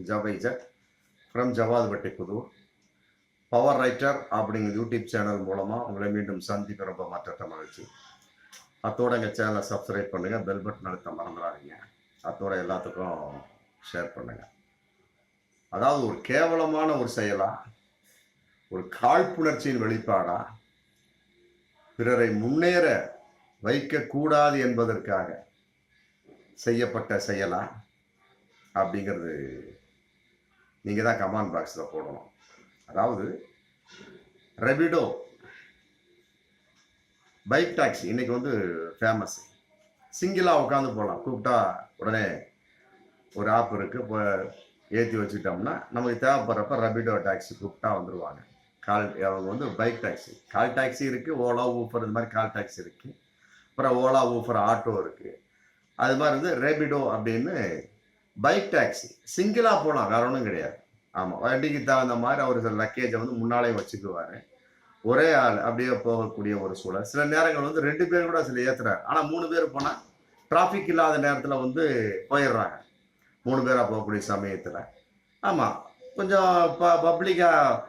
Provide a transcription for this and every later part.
ஜவைஜட் from Javadupatti Pudur. Power writer அப்படிங்கிற YouTube channel மூலமாக உங்களை மீண்டும் சந்திக்க ரொம்ப மற்ற மகிழ்ச்சி. அத்தோட எங்கள் சேனலை சப்ஸ்கிரைப் பண்ணுங்கள், பெல் பட்டன் அழுத்த மறந்துடாதீங்க. அத்தோட எல்லாத்துக்கும் ஷேர் பண்ணுங்கள். அதாவது ஒரு கேவலமான ஒரு செயலா, ஒரு காழ்ப்புணர்ச்சியின் வெளிப்பாடா, பிறரை முன்னேற வைக்கக்கூடாது என்பதற்காக செய்யப்பட்ட செயலா அப்படிங்கிறது நீங்கள் தான் கமெண்ட் பாக்ஸில் போடணும். அதாவது ரெபிடோ பைக் டாக்ஸி இன்னைக்கு வந்து ஃபேமஸ். சிங்கிளாக உட்காந்து போகலாம், கூப்பிட்டா உடனே ஒரு ஆப் இருக்குது, இப்போ ஏற்றி வச்சுட்டோம்னா நமக்கு தேவைப்படுறப்ப ரெபிடோ டாக்ஸி கூப்பிட்டா வந்துடுவாங்க. அவங்க வந்து பைக் டாக்ஸி, கால் டாக்ஸி இருக்குது, ஓலா ஊஃபர் இந்த மாதிரி கால் டாக்ஸி இருக்குது. அப்புறம் ஓலா ஊஃபர் ஆட்டோ இருக்குது. அது மாதிரி வந்து ரேபிடோ அப்படின்னு பைக் டாக்ஸி சிங்கிளாக போகலாம், வேற ஒன்றும் கிடையாது. ஆமாம், வண்டிக்கு தகுந்த மாதிரி அவர் சில லக்கேஜை வந்து முன்னாலே வச்சுக்குவார். ஒரே ஆள் அப்படியே போகக்கூடிய ஒரு சூழல். சில நேரங்கள் வந்து 2 பேர் கூட சில ஏற்றுறாரு. ஆனால் 3 பேர் போனால் டிராஃபிக் இல்லாத நேரத்தில் வந்து போயிடுறாங்க, 3 பேராக போகக்கூடிய சமயத்தில். ஆமாம், கொஞ்சம் பப்ளிக்காக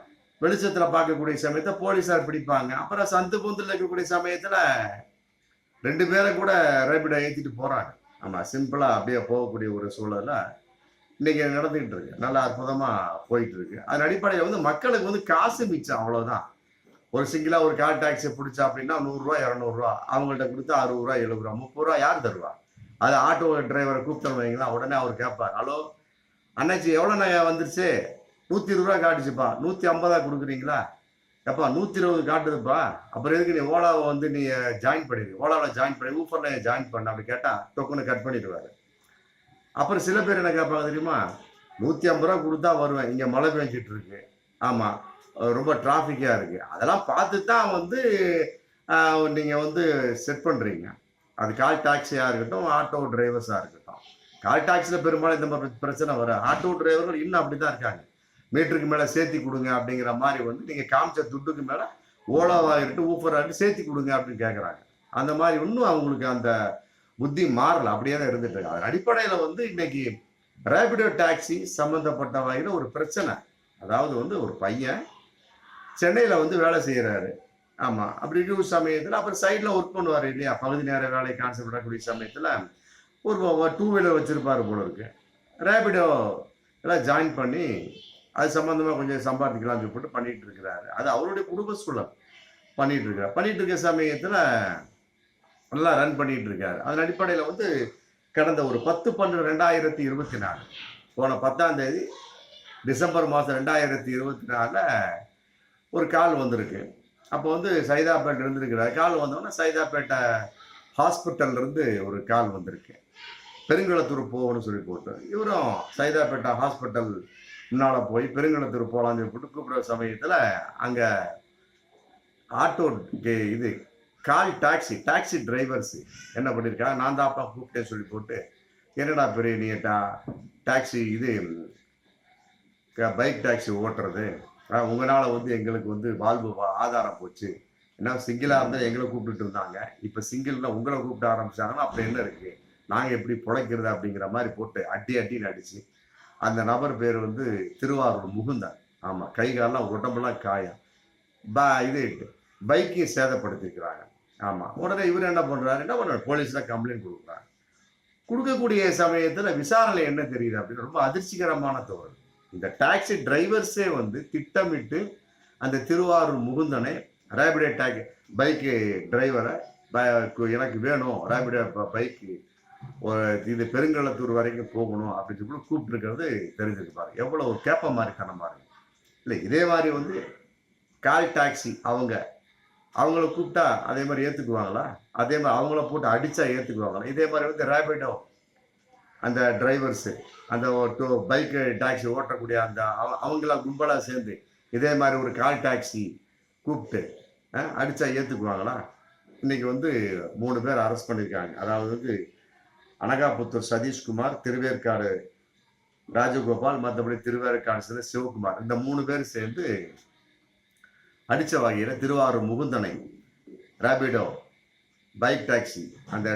வெளிச்சத்தில் பார்க்கக்கூடிய சமயத்தை போலீஸார் பிடிப்பாங்க. அப்புறம் சந்து பொந்தில் இருக்கக்கூடிய சமயத்தில் 2 பேரை கூட ரேபிடோ ஏற்றிட்டு போகிறாங்க. ஆமாம், சிம்பிளாக அப்படியே போகக்கூடிய ஒரு சூழலில் இன்றைக்கி நடந்துக்கிட்டு இருக்கு. நல்லா அற்புதமாக போயிட்டு இருக்கு. அதன் அடிப்படையில் வந்து மக்களுக்கு வந்து காசு மிச்சம், அவ்வளோதான். ஒரு சிங்கிளாக ஒரு கால் டாக்ஸி பிடிச்சா அப்படின்னா 100 ரூபா 200 ரூபா, அவங்கள்ட்ட கொடுத்தா 60 ரூபா 70 ரூபா 30 ரூபா யார் தருவா? அது ஆட்டோ டிரைவரை கூப்பிட்டு வைங்களா, உடனே அவர் கேட்பார், ஹலோ அண்ணாச்சி எவ்வளோ நான் வந்துருச்சு? 120 ரூபா காட்டுச்சுப்பா, 150 கொடுக்குறீங்களா? எப்பா 120 காட்டுதுப்பா, அப்புறம் எதுக்கு நீ ஓலாவை வந்து நீ ஜாயின் பண்ணிடு, ஓலாவில் ஜாயின் பண்ணி ஊஃபரில் ஜாயின் பண்ண அப்படி கேட்டால் டொக்குன்னு கட் பண்ணிடுவார். அப்புறம் சில பேர் என்ன கேட்பாங்க தெரியுமா, 150 ரூபா கொடுத்தா வருவேன், இங்கே மழை பெஞ்சிட்டு இருக்கு, ஆமாம் ரொம்ப டிராஃபிக்காக இருக்குது, அதெல்லாம் பார்த்து தான் வந்து நீங்கள் வந்து செட் பண்ணுறீங்க. அது கால் டாக்ஸியாக இருக்கட்டும், ஆட்டோ டிரைவர்ஸாக இருக்கட்டும். கால் டாக்ஸியில் பெரும்பாலும் இந்த மாதிரி பிரச்சனை வர, ஆட்டோ டிரைவர்கள் இன்னும் அப்படி தான் இருக்காங்க. மீட்டருக்கு மேலே சேர்த்தி கொடுங்க அப்படிங்கிற மாதிரி வந்து நீங்கள் காமிச்ச துட்டுக்கு மேலே ஓலாவாகிட்டு ஊஃபராகிட்டு சேர்த்தி கொடுங்க அப்படின்னு கேட்குறாங்க. அந்த மாதிரி இன்னும் அவங்களுக்கு அந்த புத்தி மாறலை, அப்படியே தான் இருந்துட்டு இருக்கு. அதன் அடிப்படையில் வந்து இன்னைக்கு ரேபிடோ டாக்ஸி சம்மந்தப்பட்ட வகையில் ஒரு பிரச்சனை. அதாவது வந்து ஒரு பையன் சென்னையில் வந்து வேலை செய்கிறாரு. ஆமாம், அப்படி இருக்கிற சமயத்தில் அப்புறம் சைடில் ஒர்க் பண்ணுவார் இல்லையா, பகுதி நேர வேலை கான்செப்ட் பண்ணக்கூடிய சமயத்தில் ஒரு 2 வீலர் வச்சுருப்பார் போல இருக்கு. ரேபிடோ எல்லாம் ஜாயின் பண்ணி அது சம்மந்தமாக கொஞ்சம் சம்பாதிக்கலாம்னு சொல்லிட்டு பண்ணிட்டு இருக்கிறாரு. அது அவருடைய குடும்ப சூழல் பண்ணிட்டு இருக்கிறார். பண்ணிட்டு இருக்க சமயத்தில் நல்லா ரன் பண்ணிட்டு இருக்காரு. அதன் அடிப்படையில் வந்து கடந்த ஒரு 10/12/2024 போன 10ஆம் தேதி டிசம்பர் மாதம் 2024 ஒரு கால் வந்திருக்கு. அப்போ வந்து சைதாப்பேட்டை இருந்திருக்கிறார். கால் வந்தோன்னா சைதாப்பேட்டை ஹாஸ்பிட்டல்லேருந்து ஒரு கால் வந்திருக்கு, பெருங்குளத்தூர் போகணும்னு சொல்லி போட்டு. இவரும் சைதாப்பேட்டை ஹாஸ்பிட்டல் முன்னால் போய் பெருங்குளத்தூர் போகலான்னு சொல்லி போட்டு கூப்பிட்ற சமயத்தில் அங்கே ஆட்டோ இது கால் டாக்ஸி டிரைவர்ஸ் என்ன பண்ணியிருக்காங்க, நான் தான்ப்பா கூப்பிட்டேன்னு சொல்லி போட்டு, என்னடா பெரிய நீ டாக்ஸி இது பைக் டாக்ஸி ஓட்டுறது, உங்களால் வந்து எங்களுக்கு வந்து வாழ்வு ஆதாரம் போச்சு, ஏன்னா சிங்கிளாக இருந்தால் எங்களை கூப்பிட்டுட்டு இருந்தாங்க, இப்போ சிங்கிள்னா உங்களை கூப்பிட ஆரம்பிச்சாங்கன்னா அப்படி என்ன இருக்குது, நாங்கள் எப்படி பிழைக்கிறது அப்படிங்கிற மாதிரி போட்டு அடின்னு அடிச்சு. அந்த நபர் பேர் வந்து திருவாரூர் முகுந்தன். ஆமாம், கை காலெலாம் உடம்புலாம் காயம், இது பைக்கையும் சேதப்படுத்திருக்கிறாங்க. ஆமாம், உடனே இவர் என்ன பண்ணுறாரு, போலீஸில் கம்ப்ளைண்ட் கொடுக்குறாரு. கொடுக்கக்கூடிய சமயத்தில் விசாரணை என்ன தெரியுது அப்படின்னு ரொம்ப அதிர்ச்சிகரமான தகவல். இந்த டாக்ஸி டிரைவர்ஸே வந்து திட்டமிட்டு அந்த திருவாரூர் முகுந்தனை ரேபிடோ பைக்கு டிரைவரை எனக்கு வேணும் ரேபிடோ பைக்கு இது பெருங்கலத்தூர் வரைக்கும் போகணும் அப்படின்னு சொல்லி கூப்பிட்டுருக்கிறது தெரிஞ்சிருக்கு பாருங்க, எவ்வளோ ஒரு கேப்ப மாதிரி கணமாக இருக்கு இல்லை. இதே மாதிரி வந்து கால் டாக்ஸி அவங்கள கூப்பிட்டா அதே மாதிரி ஏற்றுக்குவாங்களா? அதே மாதிரி அவங்கள போட்டு அடித்தா ஏற்றுக்குவாங்களா? இதே மாதிரி வந்து ரேபிடோ அந்த டிரைவர்ஸு அந்த பைக்கு டாக்ஸி ஓட்டக்கூடிய அந்த அவங்கள கும்பலாக சேர்ந்து இதே மாதிரி ஒரு கால் டாக்ஸி கூப்பிட்டு அடித்தா ஏற்றுக்குவாங்களா? இன்னைக்கு வந்து 3 பேர் அரெஸ்ட் பண்ணியிருக்காங்க. அதாவது வந்து அனகாபுத்தூர் சதீஷ்குமார், திருவேற்காடு ராஜகோபால், மற்றபடி திருவேற்காடு சிவகுமார், இந்த 3 பேர் சேர்ந்து அடித்த வகையில் திருவாரூர் முகுந்தனை ரேபிடோ பைக் டாக்ஸி அந்த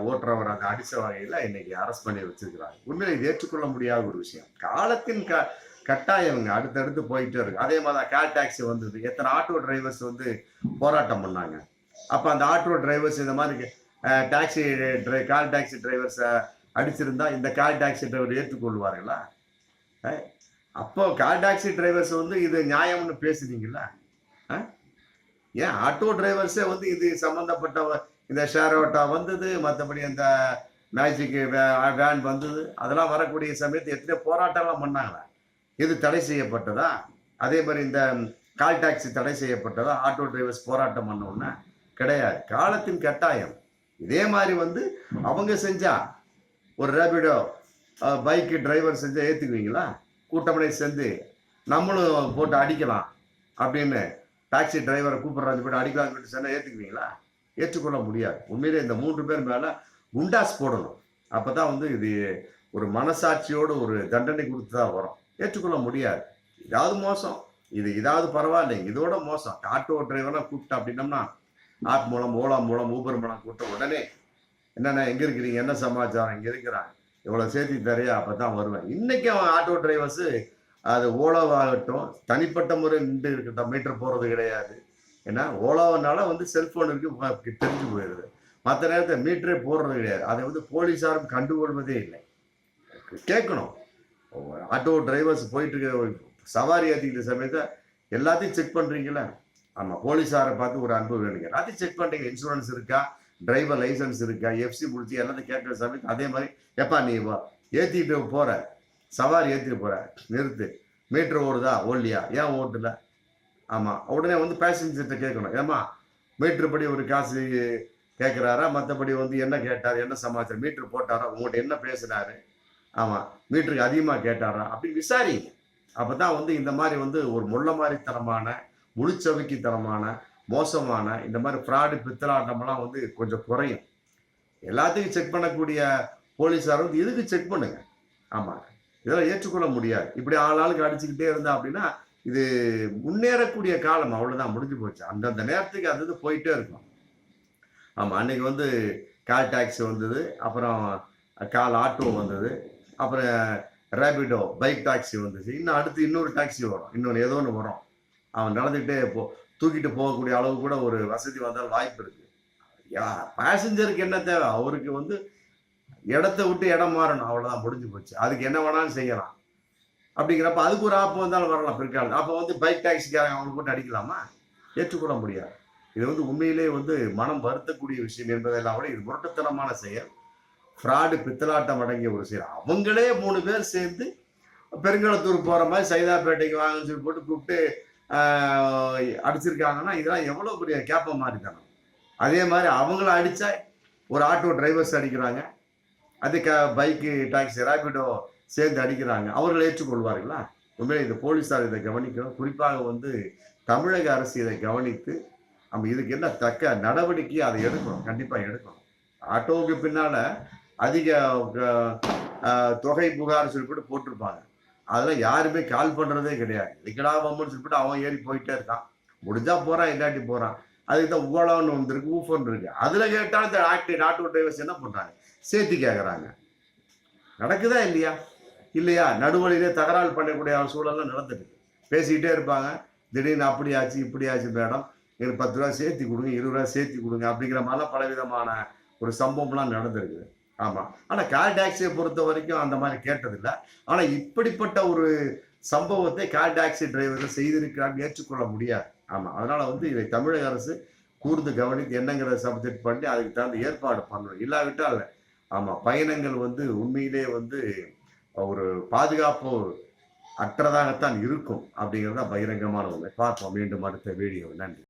ஓட்டுறவர் அந்த அடிச்ச வகையில் இன்னைக்கு அரெஸ்ட் பண்ணி வச்சிருக்கிறாங்க. உண்மையில இது ஏற்றுக்கொள்ள முடியாத ஒரு விஷயம். காலத்தின் கட்டாயம்ங்க அடுத்தடுத்து போயிட்டே இருக்கு. அதே மாதிரி தான் கால் டாக்ஸி வந்தது. எத்தனை ஆட்டோ டிரைவர்ஸ் வந்து போராட்டம் பண்ணாங்க. அப்ப அந்த ஆட்டோ டிரைவர்ஸ் இந்த மாதிரி டாக்ஸி கால் டாக்ஸி டிரைவர்ஸை அடிச்சிருந்தா இந்த கால் டாக்ஸி டிரைவர் ஏற்றுக்கொள்வார்களா? அப்போ கால் டாக்ஸி டிரைவர்ஸ் வந்து இது நியாயம்னு பேசுறீங்களா? ஏன் ஆட்டோ டிரைவர்ஸே வந்து இது சம்பந்தப்பட்ட இந்த ஷேர் ஆட்டோ வந்தது, மற்றபடி அந்த மேஜிக் வேன் வந்தது, அதெல்லாம் வரக்கூடிய சமயத்து எத்தனை போராட்டம்லாம் பண்ணாங்களா? இது தடை செய்யப்பட்டதா? அதே மாதிரி இந்த கால் டாக்ஸி தடை செய்யப்பட்டதா? ஆட்டோ டிரைவர்ஸ் போராட்டம் பண்ணோம்னா கிடையாது. காலத்தின் கட்டாயம். இதே மாதிரி வந்து அவங்க செஞ்சா ஒரு ரேபிடோ பைக்கு டிரைவர் செஞ்சா ஏற்றுக்குவீங்களா? கூட்டமனை சேர்ந்து நம்மளும் போட்டு அடிக்கலாம் அப்படின்னு டாக்ஸி டிரைவரை கூப்பிட்றாங்க போட்டு அடிக்கலாம்னு சொல்லிட்டு சொன்னால் ஏற்றுக்குவீங்களா? ஏற்றுக்கொள்ள முடியாது. உண்மையிலே இந்த 3 பேர் மேலே குண்டாஸ் போடணும். அப்போ தான் வந்து இது ஒரு மனசாட்சியோடு ஒரு தண்டனை கொடுத்து தான் வரும். ஏற்றுக்கொள்ள முடியாது. இதாவது மோசம், இதாவது பரவாயில்லைங்க, இதோட மோசம். ஆட்டோ டிரைவர்லாம் கூப்பிட்டா அப்படின்னம்னா ஆப் மூலம், ஓலா மூலம், ஊபர் மூலம் கூப்பிட்ட உடனே என்னென்ன எங்கே இருக்கிறீங்க, என்ன சமாச்சாரம், இங்கே இருக்கிறான், இவ்வளோ சேர்த்தி தரையா, அப்போ தான் வருவேன். இன்னைக்கு அவன் ஆட்டோ டிரைவர்ஸு அது ஓலாவாகட்டும் தனிப்பட்ட முறை நின்று இருக்கட்டும், மீட்டர் போகிறது கிடையாது. ஏன்னா ஓலாவனால வந்து செல்ஃபோன் இருக்கு தெரிஞ்சு போயிடுது. மற்ற நேரத்தில் மீட்டரே போடுறது கிடையாது. அதை வந்து போலீஸாரும் கண்டுகொள்வதே இல்லை. கேட்கணும். ஆட்டோ டிரைவர்ஸ் போயிட்டு இருக்க சவாரி ஏற்றிக்கிட்ட சமயத்தை எல்லாத்தையும் செக் பண்ணுறீங்களா? ஆமாம், போலீஸாரை பார்த்து ஒரு அன்பு வேணுங்க. எல்லாத்தையும் செக் பண்ணுறீங்க. இன்சூரன்ஸ் இருக்கா, டிரைவர் லைசன்ஸ் இருக்கா, எஃப்சி முடிச்சு எல்லாத்தையும் கேட்குற சமயத்து அதே மாதிரி எப்பா நீ ஏற்றிட்டு போகிற, சவாரி ஏற்றிட்டு போகிற, நிறுத்து, மீட்டர் ஓடுதா ஓடலையா, ஏன் ஓட்டல? ஆமாம், உடனே வந்து பேசஞ்சர்கிட்ட கேட்கணும், ஏமா மீட்டர் படி ஒரு காசு கேட்குறாரா, மற்றபடி வந்து என்ன கேட்டார், என்ன சமாச்சாரம், மீட்டர் போட்டாரா, உங்கள்கிட்ட என்ன பேசுனாரு, ஆமாம் மீட்டருக்கு அதிகமாக கேட்டாரா அப்படி விசாரிங்க. அப்போ தான் வந்து இந்த மாதிரி வந்து ஒரு முள்ள மாதிரி தரமான, முழுச்சவிக்கு தரமான, மோசமான இந்த மாதிரி ஃப்ராடு பித்தலாட்டமெல்லாம் வந்து கொஞ்சம் குறையும். எல்லாத்தையும் செக் பண்ணக்கூடிய போலீஸார் வந்து இதுக்கு செக் பண்ணுங்க. ஆமாம், இதெல்லாம் ஏற்றுக்கொள்ள முடியாது. இப்படி ஆளாளுக்கு அடிச்சுக்கிட்டே இருந்தா அப்படின்னா இது முன்னேறக்கூடிய காலம் அவ்வளோதான், முடிஞ்சு போச்சு. அந்தந்த நேரத்துக்கு அது இது போயிட்டே இருக்கும். ஆமாம், அன்னைக்கு வந்து கால் டாக்ஸி வந்தது, அப்புறம் கால் ஆட்டோ வந்தது, அப்புறம் ரேபிடோ பைக் டாக்ஸி வந்துச்சு. இன்னும் அடுத்து இன்னொரு டாக்ஸி வரும், இன்னொன்று ஏதோ ஒன்று வரும். அவன் நடந்துக்கிட்டே தூக்கிட்டு போகக்கூடிய அளவு கூட ஒரு வசதி வந்தால் வாய்ப்பு இருக்கு. பேசஞ்சருக்கு என்ன தேவை? அவருக்கு வந்து இடத்த விட்டு இடம் மாறணும், அவ்வளோதான், முடிஞ்சு போச்சு. அதுக்கு என்ன வேணாலும் செய்யலாம். அப்படிங்கிறப்ப அதுக்கு ஒரு ஆப்பு வந்தாலும் வரலாம் பிற்காலம். அப்போ வந்து பைக் டாக்ஸிக்காரங்க அவங்க போட்டு அடிக்கலாமா? ஏற்றுக்கொள்ள முடியாது. இது வந்து உண்மையிலே வந்து மனம் வருத்தக்கூடிய விஷயம் என்பதெல்லாம் விட இது முரட்டுத்தனமான செயல், ஃப்ராடு பித்தலாட்டம் அடங்கிய ஒரு செயல். அவங்களே 3 பேர் சேர்ந்து பெருங்களத்தூர் போகிற மாதிரி சைதாப்பேட்டைக்கு வாங்கன்னு சொல்லி போட்டு கூப்பிட்டு அடிச்சிருக்காங்கன்னா இதெல்லாம் எவ்வளோ பெரிய கேப்ப மாதிரி தானே. அதே மாதிரி அவங்கள அடித்தா ஒரு ஆட்டோ டிரைவர்ஸ் அடிக்கிறாங்க, அது பைக்கு டாக்ஸி ரேபிடோ சேர்ந்து அடிக்கிறாங்க. அவர்கள் ஏற்றுக்கொள்வார்களா? உண்மையிலே இந்த போலீஸார் இதை கவனிக்கணும். குறிப்பாக வந்து தமிழக அரசு இதை கவனித்து நம்ம இதுக்கு என்ன தக்க நடவடிக்கையை அதை எடுக்கணும், கண்டிப்பாக எடுக்கணும். ஆட்டோவுக்கு பின்னால் அதிக தொகை புகார் சொல்லிட்டு போட்டிருப்பாங்க. அதெல்லாம் யாருமே கால் பண்ணுறதே கிடையாது. விக்கடாபம்னு சொல்லிட்டு அவன் ஏறி போயிட்டே இருக்கான். முடிஞ்சா போகிறான், இல்லாட்டி போகிறான். அதுக்கு தான் ஓலான்னு வந்துருக்கு, ஊஃபோன் இருக்கு. அதில் கேட்டாலும் இந்த ஆட்டோ டிரைவர்ஸ் என்ன பண்ணுறாங்க, சேர்த்து கேட்குறாங்க. நடக்குதா இல்லையா? இல்லையா? நடுவழியிலே தகராறு பண்ணக்கூடிய சூழல்லாம் நடந்துட்டு பேசிக்கிட்டே இருப்பாங்க. திடீர்னு அப்படி ஆச்சு இப்படி ஆச்சு மேடம், எனக்கு 10 ரூபா சேர்த்தி கொடுங்க, 20 ரூபா சேர்த்தி கொடுங்க அப்படிங்கிற மாதிரிலாம் பலவிதமான ஒரு சம்பவம்லாம் நடந்திருக்குது. ஆமாம், ஆனால் கால் டாக்ஸியை பொறுத்த வரைக்கும் அந்த மாதிரி கேட்டதில்லை. ஆனால் இப்படிப்பட்ட ஒரு சம்பவத்தை கால் டாக்ஸி டிரைவர்கள் செய்திருக்கிறாங்க, ஏற்றுக்கொள்ள முடியாது. ஆமாம், அதனால் வந்து இதை தமிழக அரசு கூர்ந்து கவனித்து என்னங்கிற சப்ஜெக்ட் பண்ணி அதுக்கு தகுந்த ஏற்பாடு பண்ணணும். இல்லாவிட்டால் ஆமாம் பயணங்கள் வந்து உண்மையிலே வந்து ஒரு பாதுகாப்பு அற்றதாகத்தான் இருக்கும் அப்படிங்கிறது தான் பகிரங்கமான உண்மை. பார்ப்போம் மீண்டும் அடுத்த வீடியோ. நன்றி.